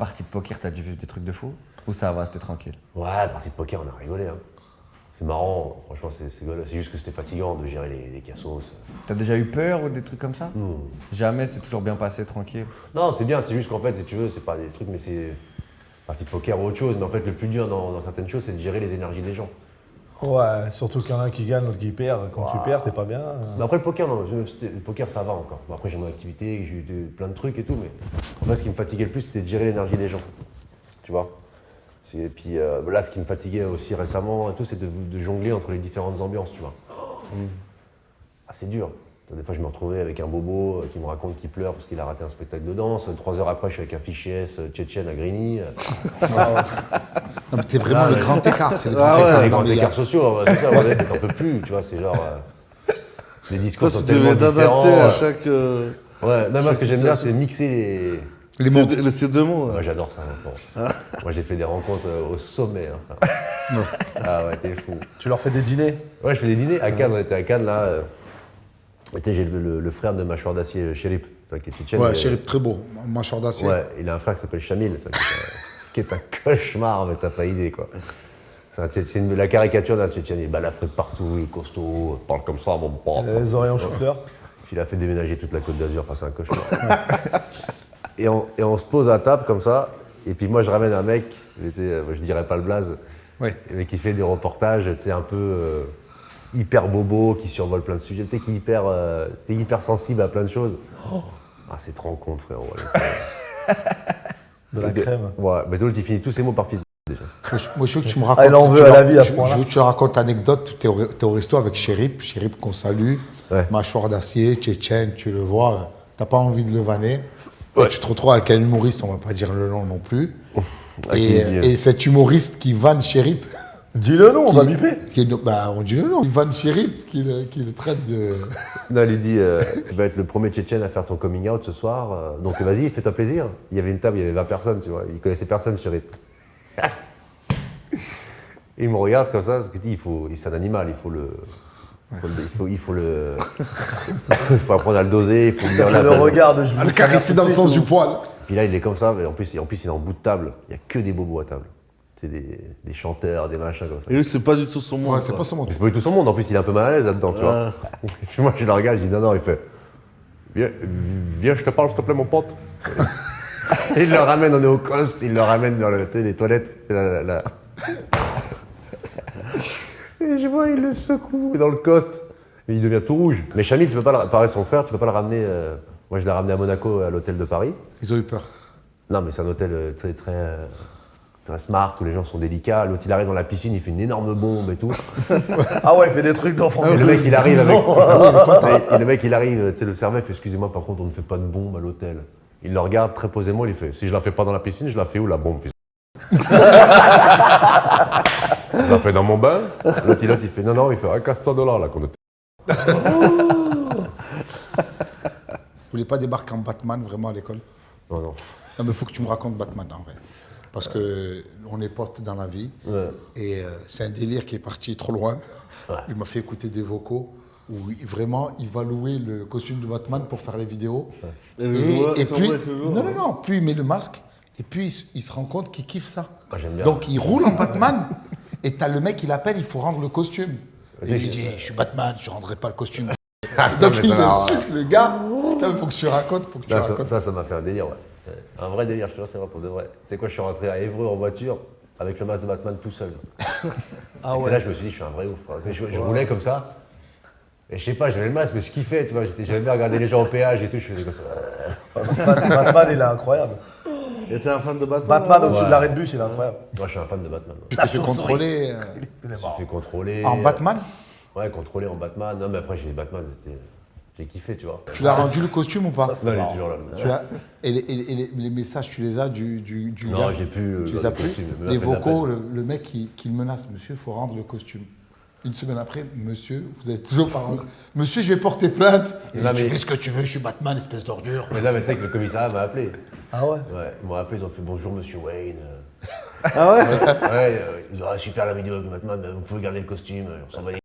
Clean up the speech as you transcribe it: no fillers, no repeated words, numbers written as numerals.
Partie de poker, t'as dû vivre des trucs de fou? Ou ça va, c'était tranquille? Ouais, partie de poker, on a rigolé. Hein. C'est marrant, franchement, c'est juste que c'était fatigant de gérer les cassos. T'as déjà eu peur ou des trucs comme ça? Non, Jamais, c'est toujours bien passé, tranquille. non c'est bien, c'est juste qu'en fait, si tu veux, c'est pas des trucs, mais c'est partie de poker ou autre chose. Mais en fait, le plus dur dans certaines choses, c'est de gérer les énergies des gens. Ouais, surtout qu'il y en a un qui gagne, l'autre qui perd. Quand tu perds, t'es pas bien. Mais après, le poker, non, le poker, ça va encore. Bon, après, j'ai mon activité, j'ai eu plein de trucs et tout, mais en fait, ce qui me fatiguait le plus, c'était de gérer l'énergie des gens. Tu vois? Et puis là, ce qui me fatiguait aussi récemment et tout, c'est de jongler entre les différentes ambiances, tu vois. Ah, c'est dur. Des fois, je me retrouvais avec un bobo qui me raconte qu'il pleure parce qu'il a raté un spectacle de danse. 3 heures après, je suis avec un fichier S tchétchène à Grigny. Non, mais t'es vraiment le grand écart. C'est le grand C'est écart. les Non, grands mais il y a- écarts sociaux, c'est ça, ouais, t'en peux plus, tu vois, c'est genre. Les discours Toi, sont tu tellement devais différents. t'adapter à chaque. Ouais, non, moi, chaque ce que j'aime bien, situation. c'est mixer les. Ces deux mots. Moi, Là. j'adore ça, maintenant. Moi, j'ai fait des rencontres au sommet. Hein, frère. Ah ouais, t'es fou. Tu leur fais des dîners. Ouais, je fais des dîners à Cannes, on était à Cannes là. J'ai le frère de Mâchoire d'Acier, Chérip, toi, qui est tchétchène. Ouais, Chérif, très beau. Mâchoire d'acier. Ouais, il a un frère qui s'appelle Chamil, toi, qui est un cauchemar, mais t'as pas idée quoi. La caricature d'un Tchétchène, il balafre partout, il est costaud, parle comme ça, mon pote. Les oreilles en chou-fleur. Il a fait déménager toute la Côte d'Azur, enfin c'est un cauchemar. et on se pose à table comme ça, et puis moi je ramène un mec, je dirais pas le blaze, Ouais. mais qui fait des reportages, tu sais, un peu hyper bobo, qui survole plein de sujets, tu sais, qui est hyper sensible à plein de choses. Ah, cette rencontre, frérot. De la crème. Ouais, mais toi, tu finis tous ces mots par fils de déjà. Moi, je veux que tu me racontes. il en veut à la vie à ce point-là. Je veux que tu racontes anecdote. T'es au resto avec Chérip qu'on salue. Ouais. Mâchoire d'acier, tchétchène, tu le vois. T'as pas envie de le vanner. Et tu te retrouves avec un humoriste, on va pas dire le nom non plus. Et cet humoriste qui vanne Chérip. Dis le nom, on va biper. On dit le nom. Il vanne Chérip, qui le traite de. Non, il dit tu vas être le premier Tchétchène à faire ton coming out ce soir, donc vas-y, fais-toi plaisir. Il y avait une table, il y avait 20 personnes, tu vois, il connaissait personne, Chérip. Et il me regarde comme ça, parce qu'il dit c'est un animal, il faut apprendre à le doser, il faut lui dire Le regard de Le caresser dans le sens du poil. Puis là, il est comme ça, et en plus, il est en bout de table, il n'y a que des bobos à table. C'est des chanteurs, des machins comme ça. Et lui, c'est pas du tout son monde. Ouais, c'est ça. pas son monde. Mais c'est pas du tout son monde, en plus, il est un peu mal à l'aise là-dedans, tu vois. Puis moi, je le regarde, je dis non, il fait viens, je te parle, s'il te plaît, mon pote. Il le ramène, on est au coste, il le ramène dans les toilettes. Et je vois, il le secoue dans le coste. Et il devient tout rouge. Mais Chamil, tu peux pas pareil, son frère, tu peux pas le ramener. Moi, je l'ai ramené à Monaco, à l'hôtel de Paris. Ils ont eu peur. Non, mais c'est un hôtel très smart, où les gens sont délicats. L'autre, il arrive dans la piscine, il fait une énorme bombe et tout. Ah ouais, il fait des trucs d'enfant. Et le mec, il arrive avec. Et le mec, il arrive, tu sais, le serveur, il fait excusez-moi, par contre, on ne fait pas de bombe à l'hôtel. Il le regarde très posément, il fait si je la fais pas dans la piscine, je la fais où la bombe, fils? Je la fais dans mon bain. L'autre, il fait non, il fait casse-toi de là, qu'on était. Vous voulez pas débarquer en Batman vraiment à l'école? Non. Non, mais il faut que tu me racontes Batman en vrai. Parce que on est potes dans la vie. Ouais. Et c'est un délire qui est parti trop loin. Ouais. Il m'a fait écouter des vocaux où vraiment il va louer le costume de Batman pour faire les vidéos. Et le joueur, et il puis, s'envoie avec le joueur, non, plus il met le masque et puis il se rend compte qu'il kiffe ça. Ah, j'aime bien. Donc il roule en Batman et t'as le mec, il appelle, il faut rendre le costume. Et il lui dit, je suis Batman, je rendrai pas le costume. Donc mais il ça va, insulte le gars. Il faut que tu racontes, faut que tu racontes. Ça m'a fait un délire, ouais. Un vrai délire, je te jure, c'est vrai pour de vrai. Tu sais quoi, je suis rentré à Évreux en voiture avec le masque de Batman tout seul. Ah Et c'est ouais. là que je me suis dit, je suis un vrai ouf. Je roulais comme ça. Et je sais pas, j'avais le masque, mais je kiffais, tu vois. J'aimais bien regarder les gens au péage et tout, je faisais comme ça. Batman, il est incroyable. Et t'es un fan de Batman? Batman là au-dessus de l'arrêt de bus, il est incroyable. Moi, je suis un fan de Batman. Tu t'es fait contrôler Je me suis fait contrôler. en Batman. Ouais, contrôler en Batman. Non, mais après, j'ai kiffé, tu vois. Tu l'as rendu le costume ou pas? Non, il est toujours là. Tu as- et les messages, tu les as du Non, gars? j'ai plus Tu les le as plus? costume. Il m'a Les fait de la vocaux, peine. le mec qui le menace, monsieur, il faut rendre le costume. Une semaine après, monsieur, vous êtes toujours pas rendu. Monsieur, je vais porter plainte. Il Non, dit, tu mais- fais ce que tu veux, je suis Batman, espèce d'ordure. Mais là, tu sais que le commissariat m'a appelé. Ah ouais. Ouais, ils m'ont appelé, ils ont fait bonjour, monsieur Wayne. Ah ouais. Ouais, ils ont dit, ah, super la vidéo avec Batman, vous pouvez garder le costume, on s'en va les.